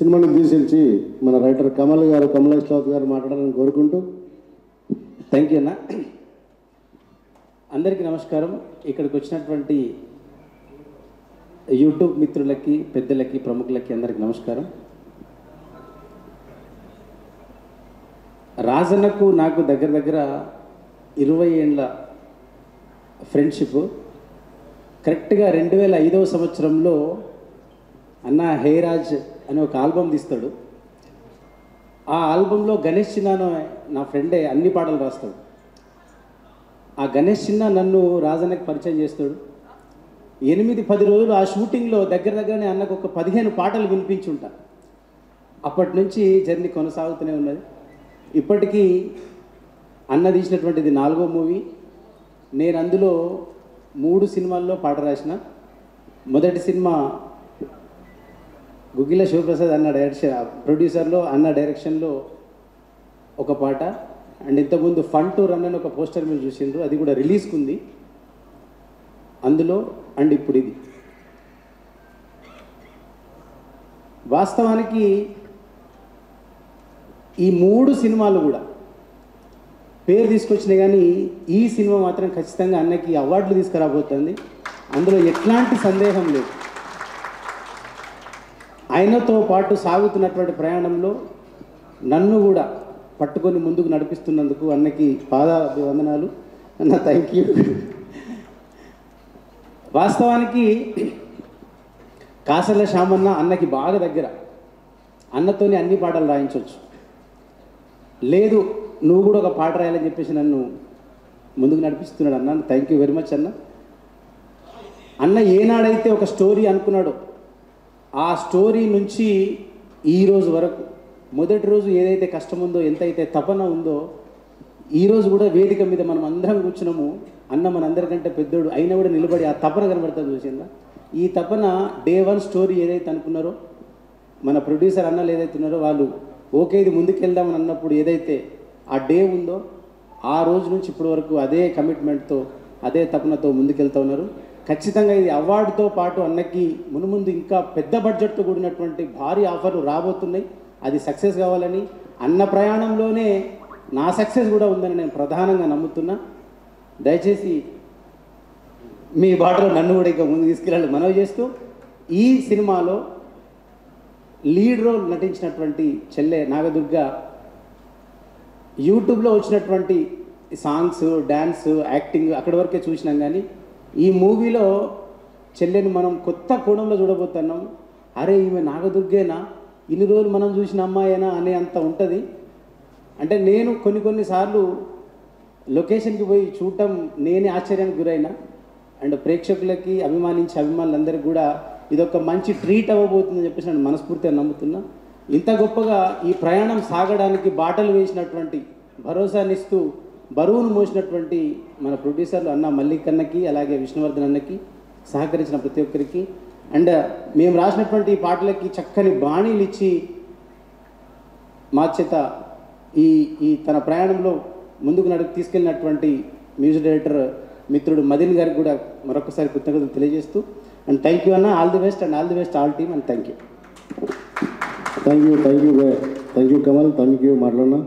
సినిమాని ఉద్దేశించి మన రైటర్ కమల్ గారు, కమలేశ్వరరావు గారు మాట్లాడాలని కోరుకుంటూ. థ్యాంక్ యూ అన్న. అందరికీ నమస్కారం. ఇక్కడికి వచ్చినటువంటి యూట్యూబ్ మిత్రులకి, పెద్దలకి, ప్రముఖులకి అందరికీ నమస్కారం. రాజన్నకు నాకు దగ్గర దగ్గర 20 ఏళ్ళ ఫ్రెండ్షిప్. కరెక్ట్గా 2005వ సంవత్సరంలో అన్న హేరాజ్ అనే ఒక ఆల్బమ్ తీస్తాడు. ఆ ఆల్బంలో గణేష్ చిన్న నా ఫ్రెండే అన్ని పాటలు రాస్తాడు. ఆ గణేష్ చిన్న నన్ను రాజన్నకి పరిచయం చేస్తాడు. 8-10 రోజులు ఆ షూటింగ్లో దగ్గరనే అన్నకు ఒక 15 పాటలు వినిపించుంటా. అప్పటి నుంచి జర్నీ కొనసాగుతూనే ఉన్నది. ఇప్పటికీ అన్న తీసినటువంటిది 4వ మూవీ. నేను అందులో 3 సినిమాల్లో పాట రాసిన. మొదటి సినిమా గుగ్గిల శివప్రసాద్ అన్న ప్రొడ్యూసర్లో, అన్న డైరెక్షన్లో ఒక పాట. అండ్ ఇంతకుముందు ఫన్ టు రన్ అని ఒక పోస్టర్ మీరు చూసిండ్రు, అది కూడా రిలీజ్కి ఉంది అందులో. అండ్ ఇప్పుడు ఇది వాస్తవానికి ఈ 3 సినిమాలు కూడా పేరు తీసుకొచ్చినాయి, కానీ ఈ సినిమా మాత్రం ఖచ్చితంగా అన్నకి అవార్డులు తీసుకురాబోతుంది. అందులో ఎట్లాంటి సందేహం లేదు. ఆయనతో పాటు సాగుతున్నటువంటి ప్రయాణంలో నన్ను కూడా పట్టుకొని ముందుకు నడిపిస్తున్నందుకు అన్నకి పాదాభివందనాలు. అన్న థ్యాంక్ యూ. వాస్తవానికి కాసర్ల శ్యామన్న అన్నకి బాగా దగ్గర. అన్నతోనే అన్ని పాటలు రాయించవచ్చు. లేదు నువ్వు కూడా ఒక పాట రాయాలని చెప్పేసి నన్ను ముందుకు నడిపిస్తున్నాడు అన్న. థ్యాంక్ యూ వెరీ మచ్ అన్న. అన్న ఏనాడైతే ఒక స్టోరీ అనుకున్నాడో ఆ స్టోరీ నుంచి ఈరోజు వరకు, మొదటి రోజు ఏదైతే కష్టం ఉందో, ఎంతైతే తపన ఉందో, ఈరోజు కూడా వేదిక మీద మనం అందరం కూర్చున్నాము. అన్న మన అందరికంటే పెద్దోడు అయినా కూడా నిలబడి ఆ తపన కనబడుతుంది చూసిందా. ఈ తపన డే 1 స్టోరీ ఏదైతే అనుకున్నారో, మన ప్రొడ్యూసర్ అన్నలు ఏదైతే ఉన్నారో వాళ్ళు ఓకే ఇది ముందుకెళ్దామని అన్నప్పుడు ఏదైతే ఆ డే ఉందో, ఆ రోజు నుంచి ఇప్పటి వరకు అదే కమిట్మెంట్తో, అదే తపనతో ముందుకెళ్తూ ఉన్నారు. ఖచ్చితంగా ఇది అవార్డుతో పాటు అన్నకి మునుముందు ఇంకా పెద్ద బడ్జెట్తో కూడినటువంటి భారీ ఆఫర్లు రాబోతున్నాయి. అది సక్సెస్ కావాలని, అన్న ప్రయాణంలోనే నా సక్సెస్ కూడా ఉందని నేను ప్రధానంగా నమ్ముతున్నా. దయచేసి మీ బాటలో నన్ను కూడా ఇంకా ముందు తీసుకెళ్ళాలని మనవి చేస్తూ, ఈ సినిమాలో లీడ్ రోల్ నటించినటువంటి చెల్లె నాగదుర్గ యూట్యూబ్లో వచ్చినటువంటి సాంగ్స్, డ్యాన్స్, యాక్టింగ్ అక్కడి వరకే చూసినాం, కానీ ఈ మూవీలో చెల్లెని మనం కొత్త కోణంలో చూడబోతున్నాం. అరే ఈమె నాగదుర్గేనా, ఇన్ని రోజులు మనం చూసిన అమ్మాయేనా అనే అంత ఉంటుంది. అంటే నేను కొన్నిసార్లు లొకేషన్కి పోయి చూడటం నేనే ఆశ్చర్యానికి గురైనా. అండ్ ప్రేక్షకులకి, అభిమానులందరికీ కూడా ఇదొక మంచి ట్రీట్ అవ్వబోతుందని చెప్పేసి నేను మనస్ఫూర్తిగా నమ్ముతున్నా. ఇంత గొప్పగా ఈ ప్రయాణం సాగడానికి బాటలు వేసినటువంటి, భరోసానిస్తూ బరువును మోసినటువంటి మన ప్రొడ్యూసర్లు అన్న మల్లిక్ అన్నకి, అలాగే విష్ణువర్ధన్ అన్నకి, సహకరించిన ప్రతి ఒక్కరికి, అండ్ మేము రాసినటువంటి ఈ పాటలకి చక్కని బాణీలు ఇచ్చి మా చేత ఈ తన ప్రయాణంలో ముందుకు తీసుకెళ్ళినటువంటి మ్యూజిక్ డైరెక్టర్ మిత్రుడు మదిన్ గారికి కూడా మరొకసారి కృతజ్ఞతలు తెలియజేస్తూ, అండ్ థ్యాంక్ యూ అన్న. All the best and all the best all team and thank you. Thank you Kamal. Thank you మాట్లాడినా.